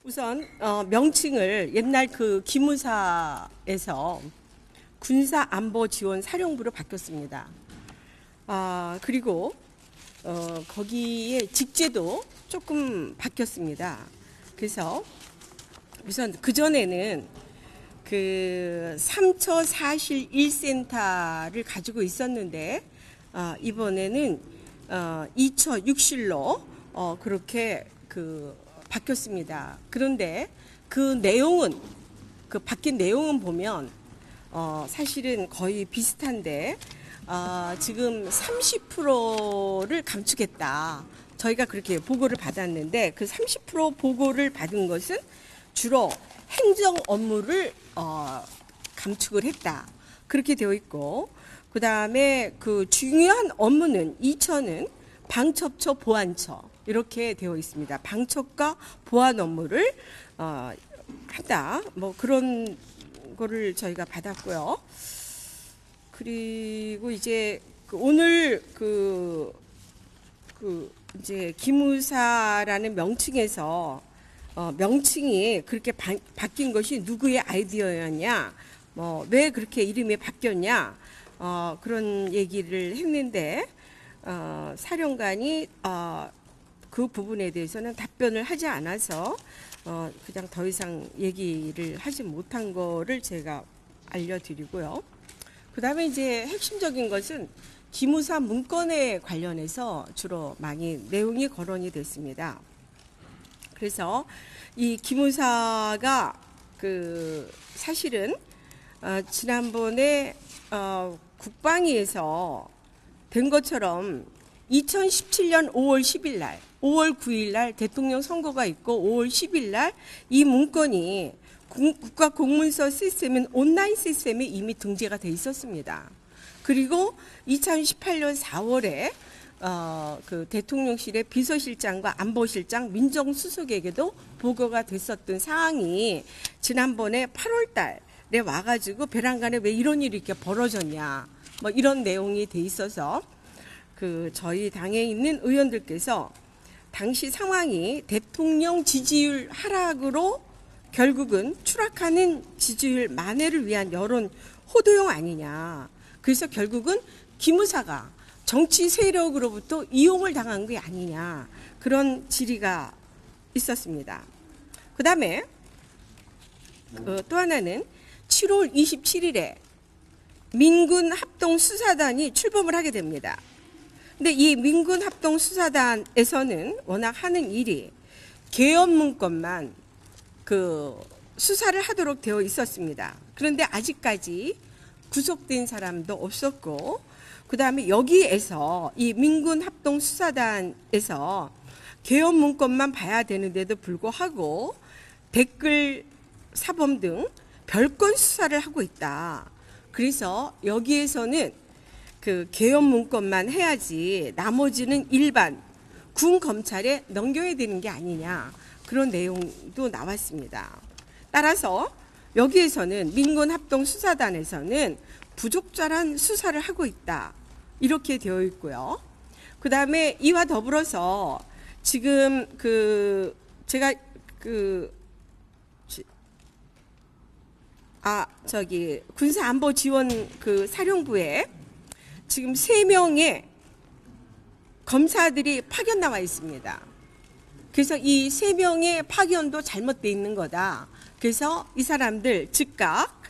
우선 명칭을 옛날 그 기무사에서 군사안보지원사령부로 바뀌었습니다. 그리고 거기에 직제도 조금 바뀌었습니다. 그래서 우선 그전에는 그 삼처사실 1센터를 가지고 있었는데 이번에는 2처 6실로 그렇게 바뀌었습니다. 그런데 그 바뀐 내용은 보면 사실은 거의 비슷한데 지금 30%를 감축했다. 저희가 그렇게 보고를 받았는데 그 30% 보고를 받은 것은 주로 행정 업무를 감축을 했다. 그렇게 되어 있고, 그 다음에 그 중요한 업무는 2처는 방첩처 보안처 이렇게 되어 있습니다. 방첩과 보안 업무를 한다. 뭐 그런 거를 저희가 받았고요. 그리고 이제 오늘 이제 기무사라는 명칭에서 명칭이 그렇게 바뀐 것이 누구의 아이디어였냐, 뭐 왜 그렇게 이름이 바뀌었냐, 그런 얘기를 했는데 사령관이 그 부분에 대해서는 답변을 하지 않아서 그냥 더 이상 얘기를 하지 못한 거를 제가 알려드리고요. 그 다음에 이제 핵심적인 것은 기무사 문건에 관련해서 주로 많이 내용이 거론이 됐습니다. 그래서 이 기무사가 사실은 지난번에 국방위에서 된 것처럼 2017년 5월 10일 날, 5월 9일 날 대통령 선거가 있고 5월 10일 날 이 문건이 국가공문서 시스템인 온라인 시스템에 이미 등재가 돼 있었습니다. 그리고 2018년 4월에 그 대통령실의 비서실장과 안보실장, 민정수석에게도 보고가 됐었던 사항이 지난번에 8월 달에 와가지고 베란간에 왜 이런 일이 이렇게 벌어졌냐, 뭐 이런 내용이 돼 있어서 저희 당에 있는 의원들께서 당시 상황이 대통령 지지율 하락으로 결국은 추락하는 지지율 만회를 위한 여론 호도용 아니냐. 그래서 결국은 기무사가 정치 세력으로부터 이용을 당한 게 아니냐. 그런 질의가 있었습니다. 그 다음에 또 하나는 7월 27일에 민군 합동수사단이 출범을 하게 됩니다. 근데 이 민군 합동수사단에서는 워낙 하는 일이 계엄 문건만 수사를 하도록 되어 있었습니다. 그런데 아직까지 구속된 사람도 없었고, 그 다음에 여기에서 이 민군 합동수사단에서 계엄 문건만 봐야 되는데도 불구하고 댓글 사범 등 별건 수사를 하고 있다. 그래서 여기에서는 계엄 문건만 해야지 나머지는 일반 군 검찰에 넘겨야 되는 게 아니냐, 그런 내용도 나왔습니다. 따라서 여기에서는 민군 합동수사단에서는 부적절한 수사를 하고 있다, 이렇게 되어 있고요. 그 다음에 이와 더불어서 지금 제가 군사안보지원 사령부에 지금 3명의 검사들이 파견 나와 있습니다. 그래서 이 3명의 파견도 잘못되어 있는 거다. 그래서 이 사람들 즉각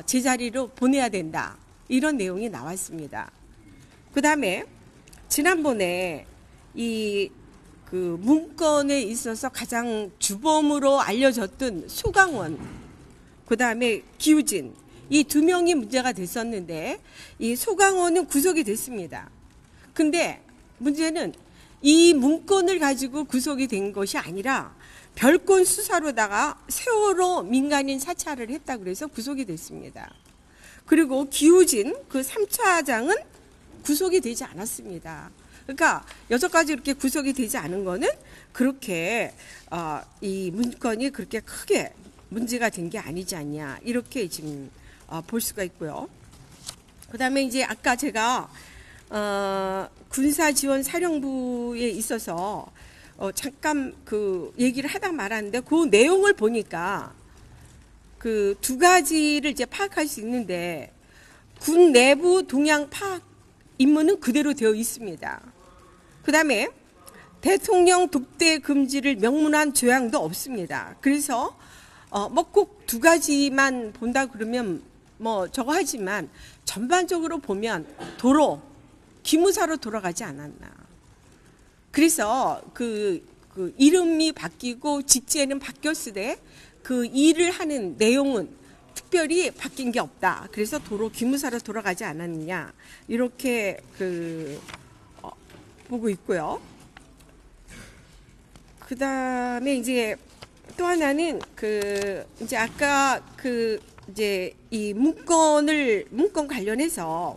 제자리로 보내야 된다, 이런 내용이 나왔습니다. 그 다음에 지난번에 이 문건에 있어서 가장 주범으로 알려졌던 소강원, 그 다음에 기우진, 이 2명이 문제가 됐었는데 이 소강원은 구속이 됐습니다. 근데 문제는 이 문건을 가지고 구속이 된 것이 아니라 별건 수사로다가 세월호 민간인 사찰을 했다 그래서 구속이 됐습니다. 그리고 기우진 3차장은 구속이 되지 않았습니다. 그러니까 6가지 이렇게 구속이 되지 않은 거는 그렇게 이 문건이 그렇게 크게 문제가 된 게 아니지 않냐, 이렇게 지금 볼 수가 있고요. 그 다음에 이제 아까 제가 군사지원사령부에 있어서 잠깐 그 얘기를 하다 말았는데 그 내용을 보니까 그 두 가지를 이제 파악할 수 있는데 군 내부 동향 파악 임무는 그대로 되어 있습니다. 그다음에 대통령 독대 금지를 명문한 조항도 없습니다. 그래서 뭐 꼭 두 가지만 본다 그러면 뭐 저거 하지만 전반적으로 보면 도로 기무사로 돌아가지 않았나. 그래서 그 이름이 바뀌고 직제는 바뀌었으되 그 일을 하는 내용은 특별히 바뀐 게 없다. 그래서 도로 기무사로 돌아가지 않았느냐 이렇게 보고 있고요. 그 다음에 이제 또 하나는 이제 아까 이제 이 문건 관련해서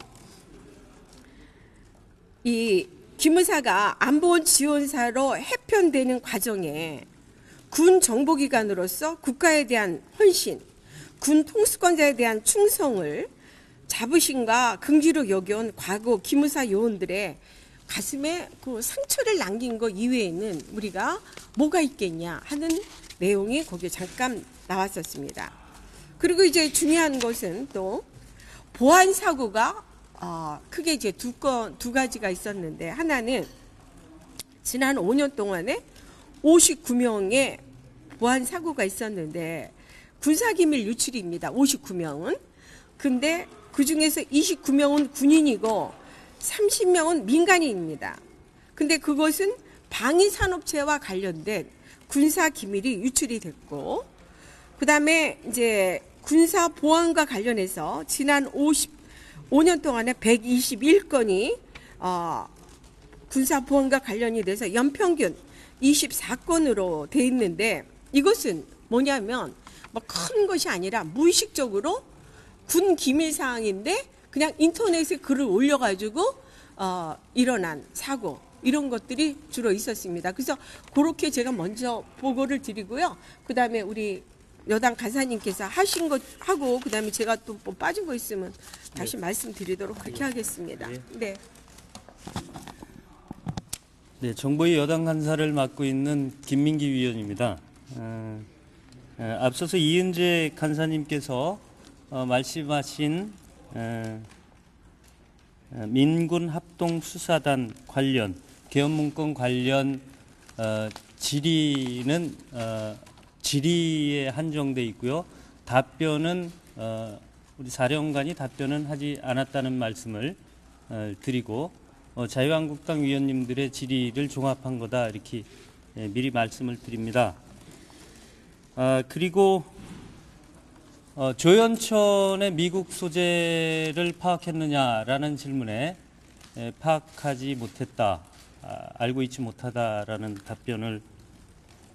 이 기무사가 안보원 지원사로 해편되는 과정에 군 정보기관으로서 국가에 대한 헌신, 군 통수권자에 대한 충성을 자부심과 긍지로 여겨온 과거 기무사 요원들의 가슴에 그 상처를 남긴 것 이외에는 우리가 뭐가 있겠냐 하는 내용이 거기에 잠깐 나왔었습니다. 그리고 이제 중요한 것은 또 보안 사고가 크게 이제 두 가지가 있었는데 하나는 지난 5년 동안에 59명의 보안 사고가 있었는데 군사기밀 유출입니다. 59명은. 근데 그중에서 29명은 군인이고 30명은 민간인입니다. 근데 그것은 방위산업체와 관련된 군사기밀이 유출이 됐고 그다음에 이제 군사보안과 관련해서 지난 5년 동안에 121건이 군사보안과 관련이 돼서 연평균 24건으로 돼 있는데 이것은 뭐냐면 뭐 큰 것이 아니라 무의식적으로 군 기밀 사항인데 그냥 인터넷에 글을 올려가지고 일어난 사고 이런 것들이 주로 있었습니다. 그래서 그렇게 제가 먼저 보고를 드리고요. 그 다음에 우리 여당 간사님께서 하신 것 하고 그 다음에 제가 또 뭐 빠진 거 있으면 다시 말씀드리도록 그렇게 하겠습니다. 네. 네, 정보위 여당 간사를 맡고 있는 김민기 위원입니다. 앞서서 이은재 간사님께서 말씀하신 민군 합동수사단 관련 계엄문건 관련 질의는 질의에 한정돼 있고요. 답변은 우리 사령관이 답변은 하지 않았다는 말씀을 드리고 자유한국당 위원님들의 질의를 종합한 거다 이렇게 미리 말씀을 드립니다. 그리고 조연천의 미국 소재를 파악했느냐라는 질문에 파악하지 못했다, 알고 있지 못하다라는 답변을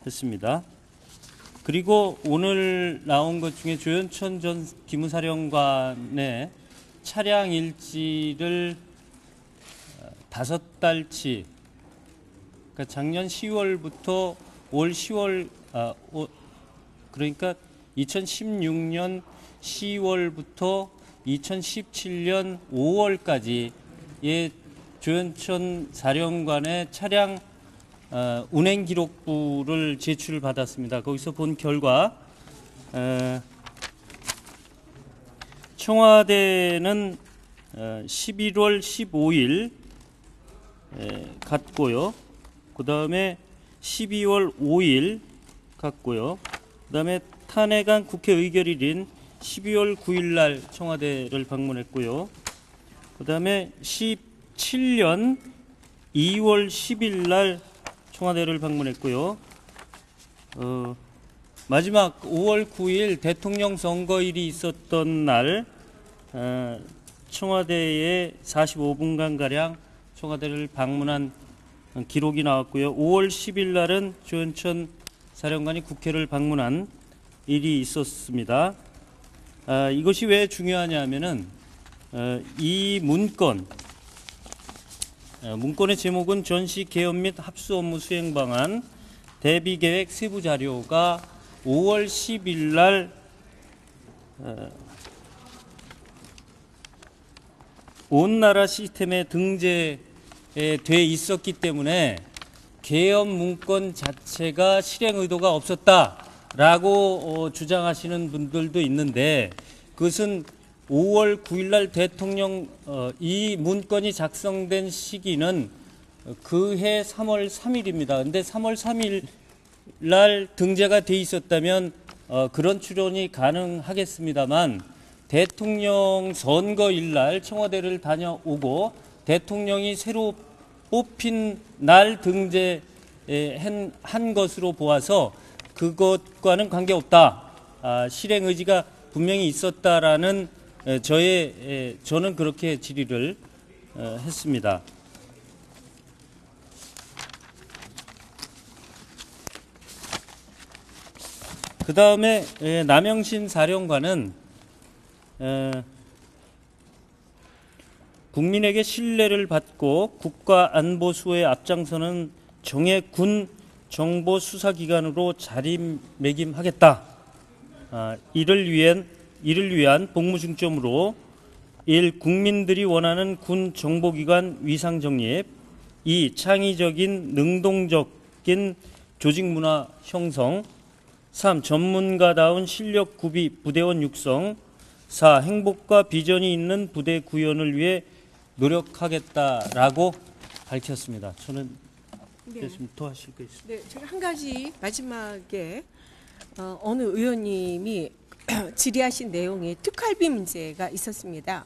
했습니다. 그리고 오늘 나온 것 중에 조연천 전 기무사령관의 차량 일지를 5달치, 그러니까 작년 10월부터 올 10월, 그러니까 2016년 10월부터 2017년 5월까지의 조연천 사령관의 차량 운행 기록부를 제출받았습니다. 거기서 본 결과 청와대는 11월 15일 갔고요. 그 다음에 12월 5일 갔고요. 그 다음에 탄핵안 국회 의결일인 12월 9일 날 청와대를 방문했고요. 그 다음에 17년 2월 10일 날 청와대를 방문했고요. 마지막 5월 9일 대통령 선거일이 있었던 날 청와대에 45분간가량 청와대를 방문한 기록이 나왔고요. 5월 10일 날은 조연천 사령관이 국회를 방문한 일이 있었습니다. 이것이 왜 중요하냐면은 이 문건의 제목은 전시 개헌 및 합수 업무 수행 방안 대비 계획 세부 자료가 5월 10일 날 온 나라 시스템에 등재돼 있었기 때문에 계엄 문건 자체가 실행 의도가 없었다라고 주장하시는 분들도 있는데 그것은 5월 9일 날 대통령 이 문건이 작성된 시기는 그해 3월 3일입니다. 근데 3월 3일 날 등재가 돼 있었다면 그런 추론이 가능하겠습니다만 대통령 선거일 날 청와대를 다녀오고 대통령이 새로 뽑힌 날 등재한 것으로 보아서 그것과는 관계없다. 실행 의지가 분명히 있었다라는 저는 그렇게 질의를 했습니다. 그 다음에 남영신 사령관은 국민에게 신뢰를 받고 국가 안보 수호에 앞장서는 정예 군 정보 수사기관으로 자리매김하겠다. 이를 위한 복무 중점으로 1. 국민들이 원하는 군 정보기관 위상 정립, 2. 창의적인 능동적인 조직 문화 형성, 3. 전문가다운 실력 구비 부대원 육성, 4. 행복과 비전이 있는 부대 구현을 위해 노력하겠다라고 밝혔습니다. 저는 됐습니다. 더 하실 거 있습니다. 네, 제가 한 가지 마지막에 어느 의원님이 질의하신 내용에 특활비 문제가 있었습니다.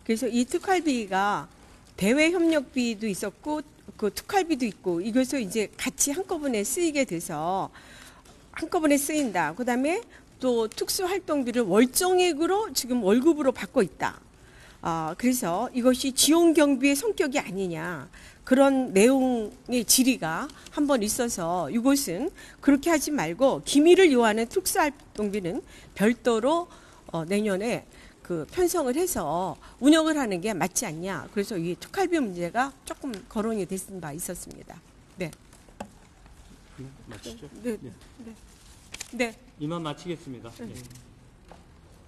그래서 이 특활비가 대외 협력비도 있었고 그 특활비도 있고 이것을 이제 같이 한꺼번에 쓰이게 돼서 한꺼번에 쓰인다. 그다음에 또 특수활동비를 월정액으로 지금 월급으로 받고 있다. 그래서 이것이 지원경비의 성격이 아니냐. 그런 내용의 질의가 한번 있어서 이것은 그렇게 하지 말고 기밀을 요하는 특수활동비는 별도로 내년에 그 편성을 해서 운영을 하는 게 맞지 않냐. 그래서 이 특활비 문제가 조금 거론이 됐은 바 있었습니다. 네. 마치죠? 네. 네. 네. 이만 마치겠습니다. 네.